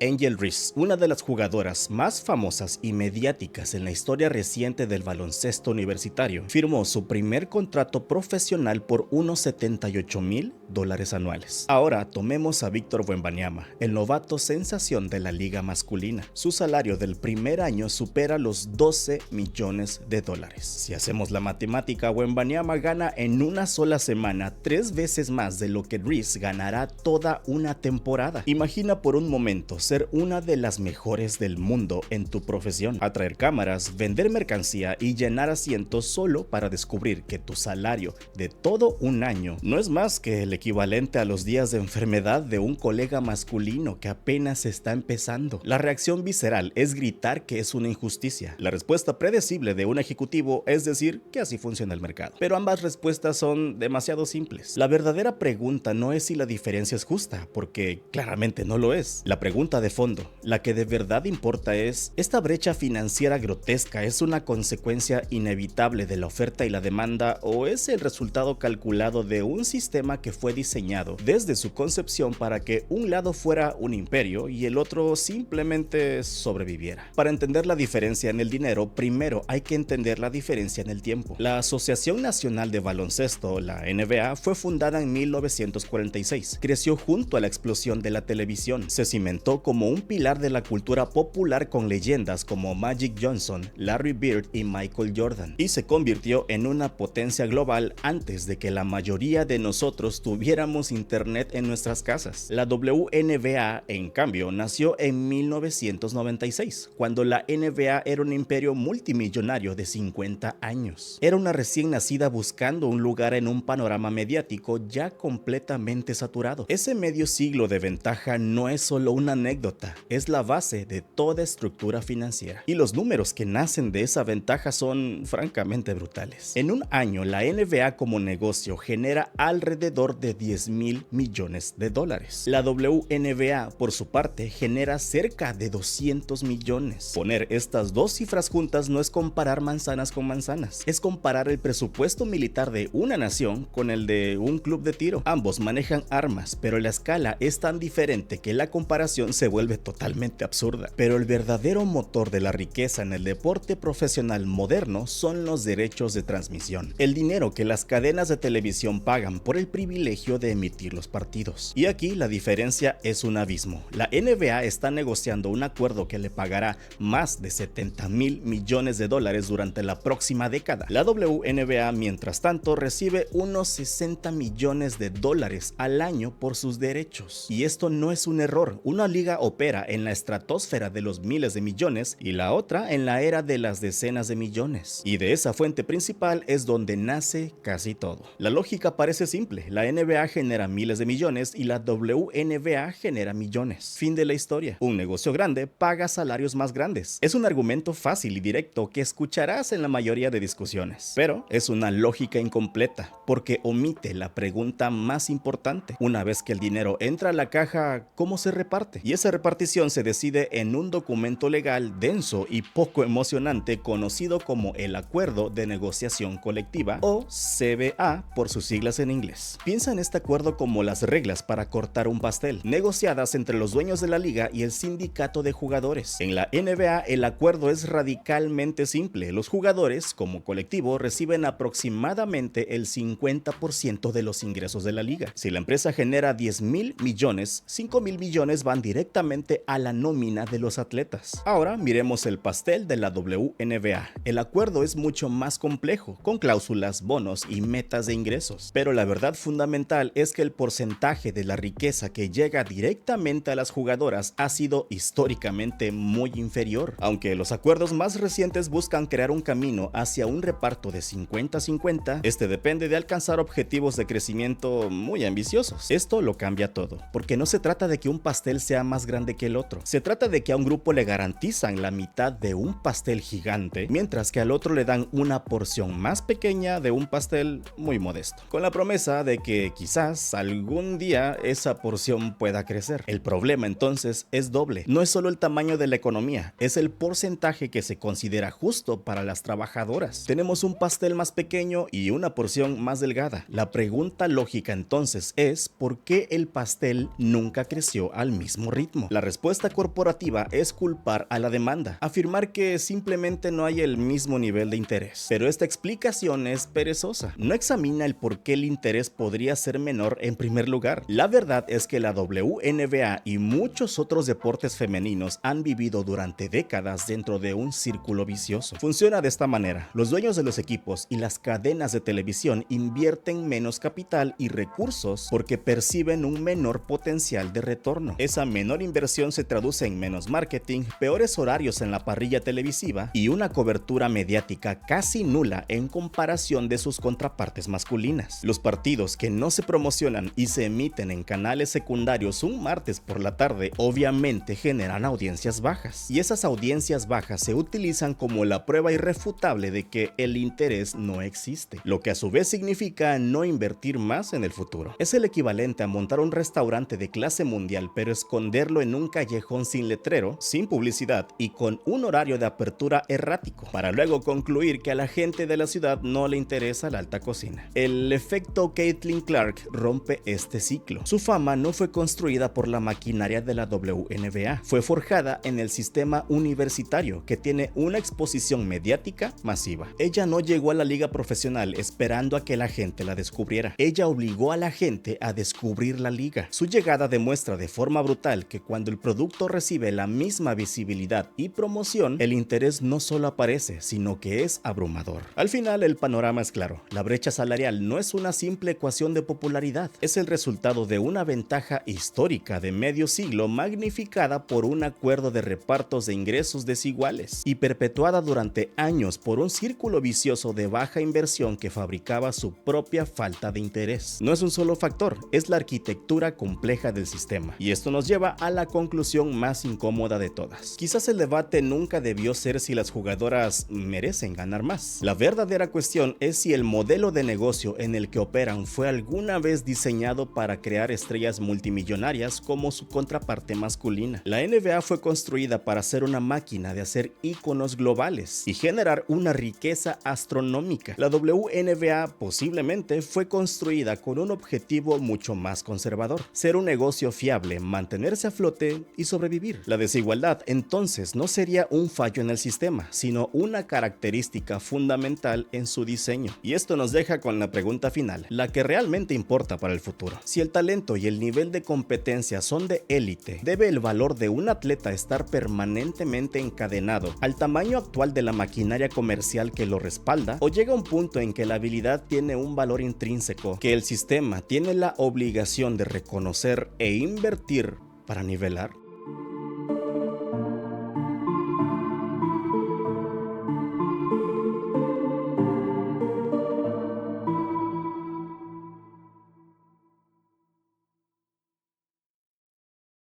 Angel Reese, una de las jugadoras más famosas y mediáticas en la historia reciente del baloncesto universitario, firmó su primer contrato profesional por unos $78,000 anuales. Ahora tomemos a Víctor Wembanyama, el novato sensación de la liga masculina. Su salario del primer año supera los $12 millones. Si hacemos la matemática, Wembanyama gana en una sola semana 3 veces más de lo que Reese ganará toda una temporada. Imagina por un momento ser una de las mejores del mundo en tu profesión, atraer cámaras, vender mercancía y llenar asientos solo para descubrir que tu salario de todo un año no es más que el equivalente a los días de enfermedad de un colega masculino que apenas está empezando. La reacción visceral es gritar que es una injusticia. La respuesta predecible de un ejecutivo es decir que así funciona el mercado. Pero ambas respuestas son demasiado simples. La verdadera pregunta no es si la diferencia es justa, porque claramente no lo es. La pregunta de fondo, la que de verdad importa es, ¿esta brecha financiera grotesca es una consecuencia inevitable de la oferta y la demanda o es el resultado calculado de un sistema que fue diseñado desde su concepción para que un lado fuera un imperio y el otro simplemente sobreviviera? Para entender la diferencia en el dinero, primero hay que entender la diferencia en el tiempo. La Asociación Nacional de Baloncesto, la NBA, fue fundada en 1946. Creció junto a la explosión de la televisión. Se cimentó como un pilar de la cultura popular con leyendas como Magic Johnson, Larry Bird y Michael Jordan, y se convirtió en una potencia global antes de que la mayoría de nosotros tuviéramos internet en nuestras casas. La WNBA, en cambio, nació en 1996, cuando la NBA era un imperio multimillonario de 50 años. Era una recién nacida buscando un lugar en un panorama mediático ya completamente saturado. Ese medio siglo de ventaja no es solo una anécdota, es la base de toda estructura financiera. Y los números que nacen de esa ventaja son francamente brutales. En un año, la NBA como negocio genera alrededor de $10,000 millones. La WNBA, por su parte, genera cerca de 200 millones. Poner estas dos cifras juntas no es comparar manzanas con manzanas, es comparar el presupuesto militar de una nación con el de un club de tiro. Ambos manejan armas, pero la escala es tan diferente que la comparación se vuelve totalmente absurda. Pero el verdadero motor de la riqueza en el deporte profesional moderno son los derechos de transmisión, el dinero que las cadenas de televisión pagan por el privilegio de emitir los partidos. Y aquí la diferencia es un abismo. La NBA está negociando un acuerdo que le pagará más de $70,000 millones durante la próxima década. La WNBA, mientras tanto, recibe unos $60 millones al año por sus derechos. Y esto no es un error. Una liga opera en la estratosfera de los miles de millones y la otra en la era de las decenas de millones. Y de esa fuente principal es donde nace casi todo. La lógica parece simple. La NBA genera miles de millones y la WNBA genera millones. Fin de la historia. Un negocio grande paga salarios más grandes. Es un argumento fácil y directo que escucharás en la mayoría de discusiones, pero es una lógica incompleta porque omite la pregunta más importante. Una vez que el dinero entra a la caja, ¿cómo se reparte? Y esa repartición se decide en un documento legal denso y poco emocionante conocido como el Acuerdo de Negociación Colectiva, o CBA por sus siglas en inglés. Piensa en este acuerdo como las reglas para cortar un pastel, negociadas entre los dueños de la liga y el sindicato de jugadores. En la NBA el acuerdo es radicalmente simple. Los jugadores, como colectivo, reciben aproximadamente el 50% de los ingresos de la liga. Si la empresa genera $10,000 millones, $5,000 millones van directamente a la nómina de los atletas. Ahora miremos el pastel de la WNBA. El acuerdo es mucho más complejo, con cláusulas, bonos y metas de ingresos. Pero la verdad fundamental es que el porcentaje de la riqueza que llega directamente a las jugadoras ha sido históricamente muy inferior. Aunque los acuerdos más recientes buscan crear un camino hacia un reparto de 50-50, este depende de alcanzar objetivos de crecimiento muy ambiciosos. Esto lo cambia todo, porque no se trata de que un pastel sea más grande que el otro. Se trata de que a un grupo le garantizan la mitad de un pastel gigante, mientras que al otro le dan una porción más pequeña de un pastel muy modesto, con la promesa de que que quizás algún día esa porción pueda crecer. El problema entonces es doble. No es solo el tamaño de la economía, es el porcentaje que se considera justo para las trabajadoras. Tenemos un pastel más pequeño y una porción más delgada. La pregunta lógica entonces es ¿por qué el pastel nunca creció al mismo ritmo? La respuesta corporativa es culpar a la demanda, afirmar que simplemente no hay el mismo nivel de interés. Pero esta explicación es perezosa. No examina el por qué el interés podría ser menor en primer lugar. La verdad es que la WNBA y muchos otros deportes femeninos han vivido durante décadas dentro de un círculo vicioso. Funciona de esta manera. Los dueños de los equipos y las cadenas de televisión invierten menos capital y recursos porque perciben un menor potencial de retorno. Esa menor inversión se traduce en menos marketing, peores horarios en la parrilla televisiva y una cobertura mediática casi nula en comparación de sus contrapartes masculinas. Los partidos que no se promocionan y se emiten en canales secundarios un martes por la tarde obviamente generan audiencias bajas, y esas audiencias bajas se utilizan como la prueba irrefutable de que el interés no existe, lo que a su vez significa no invertir más en el futuro. Es el equivalente a montar un restaurante de clase mundial pero esconderlo en un callejón sin letrero, sin publicidad y con un horario de apertura errático, para luego concluir que a la gente de la ciudad no le interesa la alta cocina. El efecto Caitlin Clark rompe este ciclo. Su fama no fue construida por la maquinaria de la WNBA, fue forjada en el sistema universitario que tiene una exposición mediática masiva. Ella no llegó a la liga profesional esperando a que la gente la descubriera. Ella obligó a la gente a descubrir la liga. Su llegada demuestra de forma brutal que cuando el producto recibe la misma visibilidad y promoción, el interés no solo aparece, sino que es abrumador. Al final, el panorama es claro. La brecha salarial no es una simple ecuación de popularidad, es el resultado de una ventaja histórica de medio siglo magnificada por un acuerdo de repartos de ingresos desiguales y perpetuada durante años por un círculo vicioso de baja inversión que fabricaba su propia falta de interés. No es un solo factor, es la arquitectura compleja del sistema, y esto nos lleva a la conclusión más incómoda de todas. Quizás el debate nunca debió ser si las jugadoras merecen ganar más. La verdadera cuestión es si el modelo de negocio en el que operan fue alguna vez diseñado para crear estrellas multimillonarias como su contraparte masculina. La NBA fue construida para ser una máquina de hacer íconos globales y generar una riqueza astronómica. La WNBA posiblemente fue construida con un objetivo mucho más conservador: ser un negocio fiable, mantenerse a flote y sobrevivir. La desigualdad entonces no sería un fallo en el sistema, sino una característica fundamental en su diseño. Y esto nos deja con la pregunta final, la que realmente importa para el futuro. Si el talento y el nivel de competencia son de élite, ¿debe el valor de un atleta estar permanentemente encadenado al tamaño actual de la maquinaria comercial que lo respalda? ¿O llega un punto en que la habilidad tiene un valor intrínseco que el sistema tiene la obligación de reconocer e invertir para nivelar?